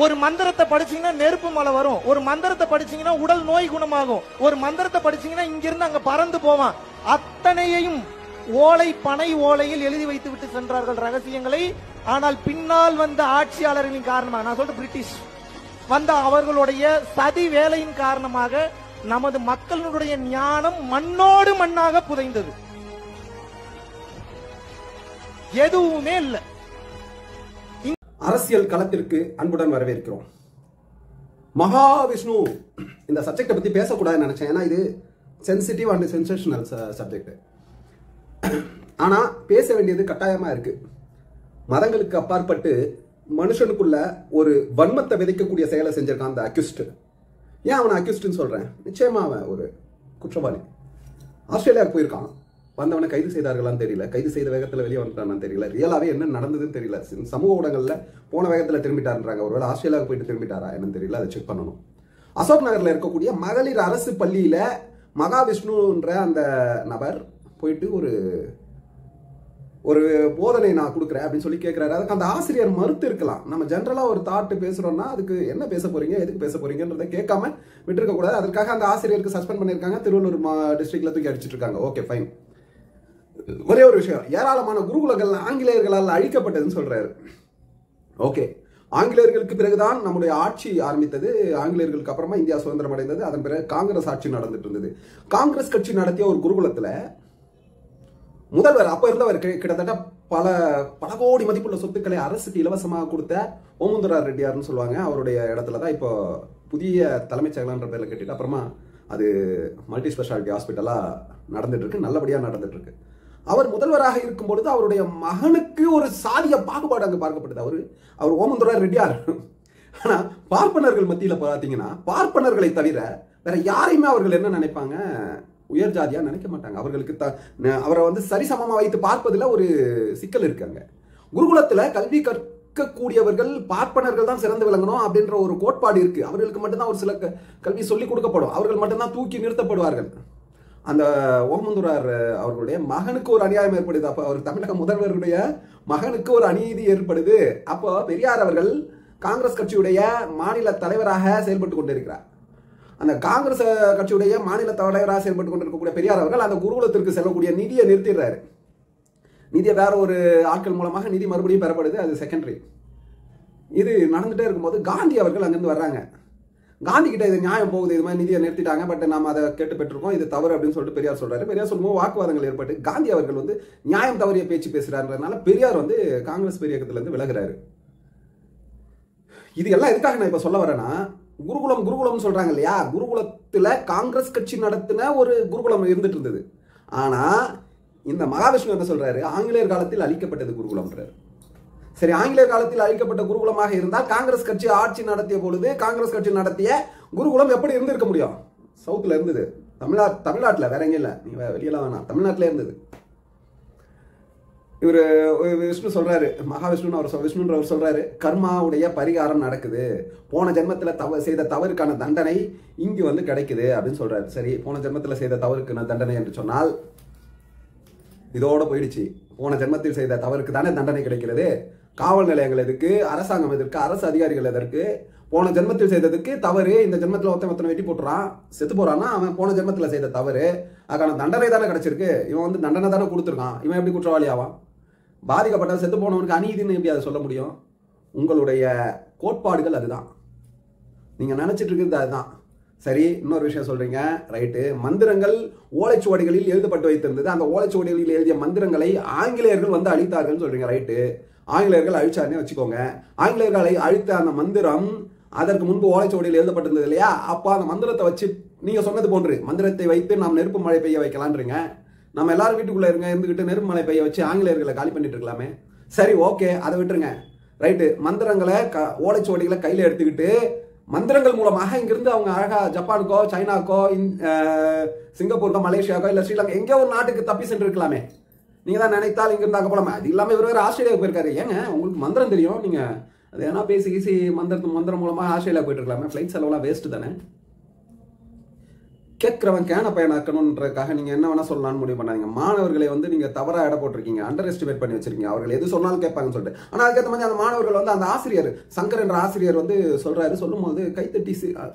ஒரு மந்திரத்தை படிச்சீங்கன்னா நெருப்பு மலை வரும், ஒரு மந்திரத்தை படிச்சீங்கன்னா உடல் நோய் குணமாகும், ஒரு மந்திரத்தை படிச்சீங்கன்னா இங்கிருந்து அங்க பறந்து போவான். அத்தனையையும் ஓலை பனை ஓலையில் எழுதி வைத்து விட்டு சென்றார்கள் ரகசியங்களை. ஆனால் பின்னால் வந்த ஆட்சியாளர்களின் காரணமாக, நான் சொல்றேன் பிரிட்டிஷ் வந்த அவர்களுடைய சதி வேலையின் காரணமாக நமது மக்களுடைய ஞானம் மண்ணோடு மண்ணாக புதைந்தது. எதுவுமே இல்லை. அரசியல் களத்திற்கு அன்புடன் வரவேற்கிறோம். மகாவிஷ்ணு இந்த சப்ஜெக்டை பத்தி பேசக்கூடாதுன்னு நினைச்சேன். ஏன்னா இது சென்சிட்டிவ் அண்ட் சென்சேஷனல் சப்ஜெக்ட். ஆனா பேச வேண்டியது கட்டாயமா இருக்கு. மதங்களுக்கு அப்பாற்பட்டு மனுஷனுக்குள்ள ஒரு வன்மத்தை விதைக்கக்கூடிய செயலை செஞ்சிருக்கான் அந்த அக்யூஸ்ட். ஏன் அவனை அக்யூஸ்ட்னு சொல்றேன்? நிச்சயமா அவன் ஒரு குற்றவாளி. ஆஸ்திரேலியாவுக்கு போயிருக்கான். வந்தவனை கைது செய்தார்களான்னு தெரியல, கைது செய்த வேகத்தில் வெளியே வந்துட்டான்னு தெரியல, ரியலாவே என்ன நடந்ததுன்னு தெரியல. சமூக ஊடகங்கள்ல போன வேகத்தில் திரும்பிட்டாருன்றாங்க. ஒருவேளை ஆஸ்திரேலியாவுக்கு போயிட்டு திரும்பிட்டாரா என்னன்னு தெரியல, அதை செக் பண்ணணும். அசோக் நகர்ல இருக்கக்கூடிய மகளிர் அரசு பள்ளியில மகாவிஷ்ணுன்ற அந்த நபர் போயிட்டு ஒரு போதனை நான் கொடுக்குறேன் அப்படின்னு சொல்லி கேட்கிறாரு. அதுக்கு அந்த ஆசிரியர் மறுத்து இருக்கலாம். நம்ம ஜென்ரலா ஒரு தாட்டு பேசுறோம்னா அதுக்கு என்ன பேச போறீங்க, எதுக்கு பேச போறீங்கன்றதை கேட்காம விட்டுருக்க கூடாது. அதுக்காக அந்த ஆசிரியருக்கு சஸ்பெண்ட் பண்ணிருக்காங்க. திருவள்ளூர் டிஸ்ட்ரிக்ட்ல தூக்கி அடிச்சிட்டு இருக்காங்க. Okay fine. ஒரே ஒரு விஷயம், ஏராளமான குருகுலங்கள் ஆங்கிலேயர்களால் அழிக்கப்பட்டதுன்னு சொல்றாரு. ஓகே, ஆங்கிலேயர்களுக்கு பிறகுதான் நம்முடைய ஆட்சி ஆரம்பித்தது. ஆங்கிலேயர்களுக்கு அப்புறமா இந்தியா சுதந்திரம் அடைந்தது. அதன் பிறகு காங்கிரஸ் ஆட்சி நடந்துட்டு இருந்தது. காங்கிரஸ் கட்சி நடத்திய ஒரு குருகுலத்துல முதல்வர் அப்ப இருந்தவர் கிட்டத்தட்ட பல கோடி மதிப்புள்ள சொத்துக்களை அரசுக்கு இலவசமாக கொடுத்த ஓமுந்தரார் ரெட்டியார்னு சொல்லுவாங்க. அவருடைய இடத்துலதான் இப்போ புதிய தலைமைச் செயலாளர் பேர்ல கட்டிட்டு அப்புறமா அது மல்டி ஸ்பெஷாலிட்டி ஹாஸ்பிட்டலா நடந்துட்டு இருக்கு, நல்லபடியா நடந்துட்டு இருக்கு. அவர் முதல்வராக இருக்கும் பொழுது அவருடைய மகனுக்கு ஒரு சாதிய பாகுபாடு அங்கு பார்க்கப்பட்டது. அவர் ஓமுந்தரார் ரெட்டியார். ஆனா பார்ப்பனர்கள் மத்தியில பாத்தீங்கன்னா பார்ப்பனர்களை தவிர வேற யாரையுமே அவர்கள் என்ன நினைப்பாங்க, உயர் ஜாதியா நினைக்க மாட்டாங்க. அவர்களுக்கு அவரை சரிசமமா வைத்து பார்ப்பதில் ஒரு சிக்கல் இருக்காங்க. குருகுலத்துல கல்வி கற்கக்கூடியவர்கள் பார்ப்பனர்கள் தான் சிறந்து விளங்கணும் அப்படின்ற ஒரு கோட்பாடு இருக்கு. அவர்களுக்கு மட்டும்தான் ஒரு சில கல்வி சொல்லிக் கொடுக்கப்படும். அவர்கள் மட்டும்தான் தூக்கி நிறுத்தப்படுவார்கள். அந்த ஓமந்தூரார் அவர்களுடைய மகனுக்கு ஒரு அநியாயம் ஏற்படுது. அப்போ அவர் தமிழக முதல்வருடைய மகனுக்கு ஒரு அநீதி ஏற்படுது. அப்போ பெரியார் அவர்கள் காங்கிரஸ் கட்சியுடைய மாநில தலைவராக செயல்பட்டு கொண்டிருக்கிறார். அந்த காங்கிரஸ் கட்சியுடைய மாநில தலைவராக செயல்பட்டு கொண்டிருக்கக்கூடிய பெரியார் அவர்கள் அந்த குருகுலத்திற்கு செல்லக்கூடிய நிதியை நிறுத்திடுறாரு. நிதியை வேற ஒரு ஆட்கள் மூலமாக நிதி மறுபடியும் பெறப்படுது. அது செகண்டரி. இது நடந்துட்டே இருக்கும்போது காந்தி அவர்கள் அங்கிருந்து வர்றாங்க. காந்தி கிட்ட இது நியாயம் போகுது, இது மாதிரி நிதியை நிறுத்திட்டாங்க, பட் நாம அதை கேட்டு பெற்றிருக்கோம், இது தவறு அப்படின்னு சொல்லிட்டு பெரியார் சொல்றாரு. பெரியார் சொல்லும்போது வாக்குவாதங்கள் ஏற்பட்டு காந்தி அவர்கள் நியாயம் தவறிய பேச்சு பேசுறாருன்றதுனால பெரியார் காங்கிரஸ் பெரியக்கத்துல இருந்து விலகுறாரு. இது எல்லாம் எதுக்காக நான் இப்ப சொல்ல வரேன்னா, குருகுலம் சொல்றாங்க இல்லையா, குருகுலத்துல காங்கிரஸ் கட்சி நடத்தின ஒரு குருகுலம் இருந்துட்டு இருந்தது. ஆனா இந்த மகாவிஷ்ணு என்ன சொல்றாரு, ஆங்கிலேயர் காலத்தில் அழிக்கப்பட்டது குருகுலம்ன்றாரு. சரி, ஆங்கிலேயர் காலத்தில் அழிக்கப்பட்ட குருகுலமாக இருந்தால் காங்கிரஸ் கட்சி ஆட்சி நடத்திய பொழுது காங்கிரஸ் கட்சி நடத்திய குருகுலம் எப்படி இருந்திருக்க முடியும்? சவுத்துல இருந்தது, தமிழ்நாட்டில், வேற எங்க இல்ல, நீ வெளியெல்லாம் வேணாம், தமிழ்நாட்டிலே இருந்தது. இவர் விஷ்ணு சொல்றாரு, மகாவிஷ்ணு விஷ்ணுன்றவர் சொல்றாரு, கர்மாவுடைய பரிகாரம் நடக்குது, போன ஜென்மத்தில் செய்த தவறுக்கான தண்டனை இங்கு கிடைக்குது அப்படின்னு சொல்றாரு. சரி, போன ஜென்மத்தில் செய்த தவறுக்கான தண்டனை என்று சொன்னால் இதோட போயிடுச்சு. போன ஜென்மத்தில் செய்த தவறுக்கு தானே தண்டனை கிடைக்கிறது. காவல் நிலையங்கள் எதுக்கு, அரசாங்கம் எதற்கு, அரசு அதிகாரிகள் எதற்கு? போன ஜென்மத்தில் செய்ததுக்கு தவறு இந்த ஜென்மத்தில் ஒருத்தன் வெட்டி போட்டுறான், செத்து போறான்னா அவன் போன ஜென்மத்தில் செய்த தவறு, அதுக்கான தண்டனை தானே கிடைச்சிருக்கு. இவன் தண்டனை தானே கொடுத்துருக்கான், இவன் எப்படி குற்றவாளி ஆவான்? பாதிக்கப்பட்ட செத்து போனவனுக்கு அநீதினு எப்படி அதை சொல்ல முடியும்? உங்களுடைய கோட்பாடுகள் அதுதான், நீங்க நினைச்சிட்டு இருக்கிறது அதுதான். சரி, இன்னொரு விஷயம் சொல்றீங்க, ரைட்டு. மந்திரங்கள் ஓலைச்சுவடிகளில் எழுதப்பட்டு வைத்திருந்தது. அந்த ஓலைச்சுவடிகளில் எழுதிய மந்திரங்களை ஆங்கிலேயர்கள் அழித்தார்கள் சொல்றீங்க, ரைட்டு. ஆங்கிலேயர்கள் அழிச்சாருன்னு வச்சுக்கோங்க. ஆங்கிலேயர்களை அழித்த அந்த மந்திரம் அதற்கு முன்பு ஓலைச்சுவடியில் எழுதப்பட்டிருந்தது இல்லையா? அப்போ அந்த மந்திரத்தை வச்சு நீங்க சொன்னது போன்று மந்திரத்தை வைத்து நாம் நெருப்பு மழை பெய்ய வைக்கலான்றீங்க. நம்ம எல்லாரும் வீட்டுக்குள்ள இருந்துகிட்டு நெருப்பு மழை பெய்ய வச்சு ஆங்கிலேயர்களை காலி பண்ணிட்டு இருக்கலாமே. சரி, ஓகே, அதை விட்டுருங்க, ரைட்டு. மந்திரங்களை ஓலைச்சுவடிகளை கையில எடுத்துக்கிட்டு மந்திரங்கள் மூலமாக இங்கிருந்து அவங்க அழகா ஜப்பானுக்கோ சைனாக்கோ சிங்கப்பூருக்கோ மலேசியாக்கோ இல்ல ஸ்ரீலங்கா எங்கேயோ ஒரு நாட்டுக்கு தப்பி சென்று இருக்கலாமே. நீங்க தான் நினைத்தால் இங்கிருந்து அங்க போலாமே. அது இல்லாம இவர் வேற ஆஸ்திரேலியாவுக்கு போயிருக்காரு. ஏங்க, உங்களுக்கு மந்திரம் தெரியும், நீங்க அது ஏன்னா பேசி மந்திரம் மூலமா ஆஸ்திரேலியா போயிட்டு இருக்கலாமே. ஃபிளைட் செலவுலாம் வேஸ்ட் தானே. கேட்கிறவன் கேன பயனாக்கணுன்றதுக்காக நீங்க என்ன வேணா சொல்லலாம்னு முடிவு பண்ணாங்க. மாணவர்களை வந்து நீங்க தவறா இட போட்டிருக்கீங்க, அண்டர் எஸ்டிமேட் பண்ணி வச்சிருக்கீங்க. அவர்கள் எது சொன்னாலும் கேட்பாங்கன்னு சொல்லிட்டு. ஆனா அதுக்கேற்ற மாதிரி அந்த மாணவர்கள் வந்து அந்த ஆசிரியர் சங்கர் என்ற ஆசிரியர் வந்து சொல்றாரு, சொல்லும்போது கைத்தட்டி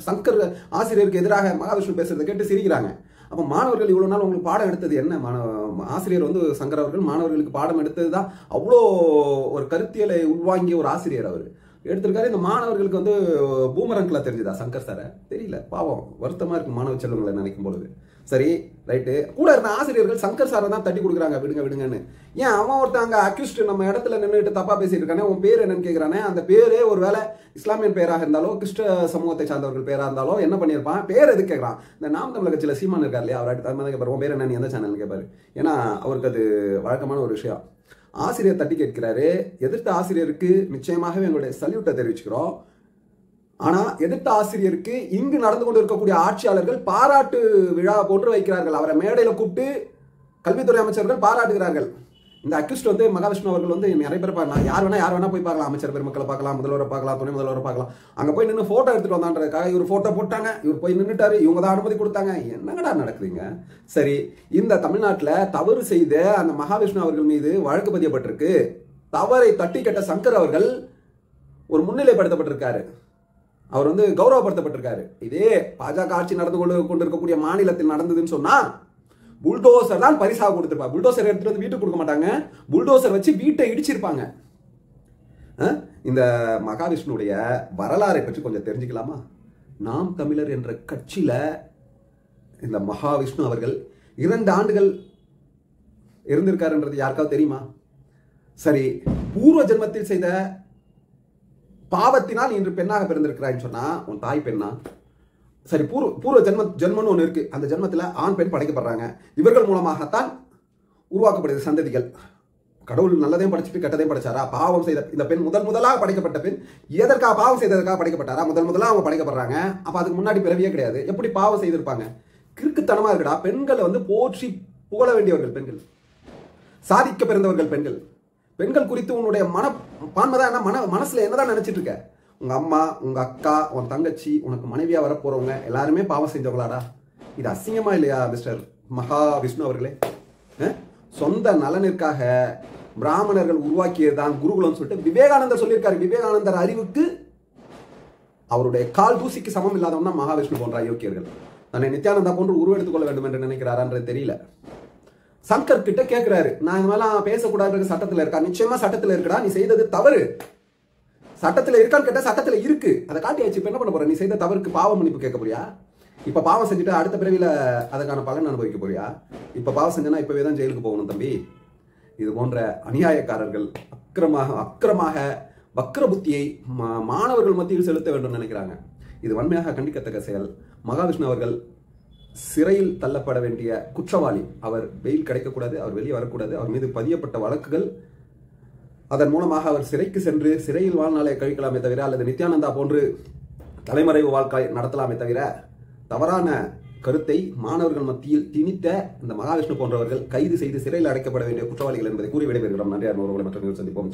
சங்கர் ஆசிரியருக்கு எதிராக மகாவிஷ்ணு பேசுறதை கேட்டு சிரிக்கிறாங்க. அப்போ மாணவர்கள் இவ்வளவு நாள் உங்களுக்கு பாடம் எடுத்தது என்ன? ஆசிரியர் வந்து சங்கர் அவர்கள் மாணவர்களுக்கு பாடம் எடுத்ததுதான் அவ்வளோ ஒரு கருத்தியலை உள்வாங்கிய ஒரு ஆசிரியர் அவர் எடுத்திருக்காரு. இந்த மாணவர்களுக்கு வந்து பூமரங்கில் தெரிஞ்சுதா சங்கர் சாரை? தெரியல. பாவம், வருத்தமா இருக்கு மாணவ செல்வங்களை நினைக்கும் பொழுது. சரி, ரைட்டு. கூட இருந்த ஆசிரியர்கள் சங்கர் சாரை தான் தட்டி கொடுக்குறாங்க, விடுங்க விடுங்கன்னு. ஏன் அவன் ஒருத்தங்க அக்யூஸ்ட் நம்ம இடத்துல நின்றுட்டு தப்பா பேசிட்டு இருக்கானே, உன் பேர் என்னன்னு கேட்கிறானே, அந்த பேரே ஒரு வேலை இஸ்லாமியன் பேராக இருந்தாலோ கிறிஸ்ட சமூகத்தை சார்ந்தவர்கள் பேரா இருந்தாலோ என்ன பண்ணியிருப்பான், பேர் எது கேட்கறான். இந்த நாம் தமிழக கட்சியில சீமான் இருக்கார் இல்லையா, அவர் கேட்பாரு உன் பேர் என்ன, எந்த சேனல் கேட்பாரு. ஏன்னா அவருக்கு அது வழக்கமான ஒரு விஷயம். ஆசிரியர் தட்டி கேட்கிறாரு. எதிர்த்த ஆசிரியருக்கு நிச்சயமாகவே எங்களுடைய சல்யூட்டை தெரிவிச்சுக்கிறோம். ஆனா எதிர்த்த ஆசிரியருக்கு இங்கு நடந்து கொண்டு இருக்கக்கூடிய ஆட்சியாளர்கள் பாராட்டு விழா போன்று வைக்கிறார்கள். அவரை மேடையில கூப்பிட்டு கல்வித்துறை அமைச்சர்கள் பாராட்டுகிறார்கள். இந்த அக்யூஸ்ட் வந்து மகாவிஷ்ணு அவர்கள் வந்து நிறைய பேர் யார் வேணா போய் பார்க்கலாம். அமைச்சர் பெருமக்களை பார்க்கலாம், முதல்வரை பார்க்கலாம், துணை முதல்வரை பார்க்கலாம். அங்க போய் நின்று போட்டோ எடுத்துட்டு வந்தான்றதுக்காக இவர் போட்டோ போட்டாங்க, இவர் போய் நின்றுட்டாரு, இவங்க தான் அனுமதி கொடுத்தாங்க. என்னங்கடா நடக்குதுங்க? சரி, இந்த தமிழ்நாட்டில் தவறு செய்த அந்த மகாவிஷ்ணு அவர்கள் மீது வழக்கு பதியப்பட்டிருக்கு. தவறை தட்டி கேட்ட சங்கர் அவர்கள் ஒரு முன்னிலைப்படுத்தப்பட்டிருக்காரு, அவர் வந்து கௌரவப்படுத்தப்பட்டிருக்காரு. இதே பாஜக ஆட்சி நடந்து கொண்டிருக்கக்கூடிய மாநிலத்தில் நடந்ததுன்னு சொன்னா புல்டோசர் தான் பரிசாக கொடுத்திருப்பாங்க. புல்டோசர் எடுத்துட்டு வந்து வீட்டுக்கு கொடுக்க மாட்டாங்க, புல்டோசர் வச்சு வீட்டை இடிச்சிருப்பாங்க. இந்த மகாவிஷ்ணுடைய வரலாறை பற்றி கொஞ்சம் தெரிஞ்சுக்கலாமா? நாம் தமிழர் என்ற கட்சியில இந்த மகாவிஷ்ணு அவர்கள் 2 ஆண்டுகள் இருந்திருக்காருன்றது யாருக்காவது தெரியுமா? சரி, பூர்வ ஜென்மத்தில் செய்த பாவத்தினால் இன்று பெண்ணாக பிறந்திருக்கிறான்னு சொன்னா உன் தாய் பெண்ணா? சரி, பூர்வ ஜென்மம்னு ஒன்று இருக்கு. அந்த ஜென்மத்தில் ஆண் பெண் படைக்கப்படுறாங்க. இவர்கள் மூலமாகத்தான் உருவாக்கப்படுது சந்ததிகள். கடவுள் நல்லதையும் படைச்சிட்டு கெட்டதையும் படைச்சாரா? பாவம் செய்த இந்த பெண் முதலாக படைக்கப்பட்ட பெண் எதற்காக பாவம் செய்ததற்காக படைக்கப்பட்டாரா? முதலாக அவங்க படைக்கப்படுறாங்க. அப்ப அதுக்கு முன்னாடி பிறவியே கிடையாது. எப்படி பாவம் செய்திருப்பாங்க? கிறுக்குத்தனமா இருக்குடா. பெண்களை வந்து போற்றி புகழ வேண்டியவர்கள் பெண்கள், சாதிக்க பிறந்தவர்கள் பெண்கள். பெண்கள் குறித்து உன்னுடைய பான்மைதான் என்ன, மனசுல என்னதான் நினைச்சிட்டு இருக்க? உங்க அம்மா, உங்க அக்கா, உன் தங்கச்சி, உனக்கு மனைவியா வரப்போறவங்க எல்லாருமே பாவம் செஞ்சவங்களாடா? இது அசிங்கமா இல்லையா மிஸ்டர் மகாவிஷ்ணு அவர்களே? சொந்த நலனிற்காக பிராமணர்கள் உருவாக்கியதுதான் குருகுலம் சொல்லிட்டு விவேகானந்தர் சொல்லியிருக்காரு. விவேகானந்தர் அறிவுக்கு அவருடைய கால் தூசிக்கு சமம் இல்லாதவன் மகாவிஷ்ணு போன்ற அயோக்கியர்கள். தன்னை நித்யானந்தா போன்று உருவெடுத்துக் கொள்ள வேண்டும் என்று நினைக்கிறாரான்றது தெரியல. சங்கர் கிட்ட கேட்கிறாரு, நான் இந்த மாதிரிலாம் பேசக்கூடாது, சட்டத்தில் இருக்கா? நிச்சயமா சட்டத்தில் இருக்குடா, நீ செய்தது தவறு. சட்டத்தில் இருக்கான்னு கேட்டா சட்டத்தில் இருக்கு, அதை காட்டியாச்சு. இப்ப என்ன பண்ண போற? நீ செய்த தவறுக்கு பாவ மன்னிப்பு கேட்க போறியா? இப்ப பாவம் செஞ்சுட்டு அடுத்த பிறவில அதுக்கான பலன் அனுபவிக்க போறியா? இப்ப பாவம் செஞ்சனா இப்பவே தான் ஜெயிலுக்கு போகணும் தம்பி. இது போன்ற அநியாயக்காரர்கள் அக்கிரமாக வக்ர புத்தியை மாணவர்கள் மத்தியில் செலுத்த வேண்டும் நினைக்கிறாங்க. இது வன்மையாக கண்டிக்கத்தக்க செயல். மகாவிஷ்ணு அவர்கள் சிறையில் தள்ளப்பட வேண்டிய குற்றவாளி. அவர் பெயில் கிடைக்கக்கூடாது, அவர் வெளியே வரக்கூடாது. அவர் மீது பதியப்பட்ட வழக்குகள், அதன் மூலமாக அவர் சிறைக்கு சென்று சிறையில் வாழ்நாளை கழிக்கலாமே தவிர, அல்லது நித்யானந்தா போன்று தலைமறைவு வாழ்க்கை நடத்தலாமே தவிர, தவறான கருத்தை மாணவர்கள் மத்தியில் திணித்த இந்த மகாவிஷ்ணு போன்றவர்கள் கைது செய்து சிறையில் அடைக்கப்பட வேண்டிய குற்றவாளிகள் என்பதை கூறி விடைபெறுகிறோம். நன்றி. மற்ற சந்திப்போம்.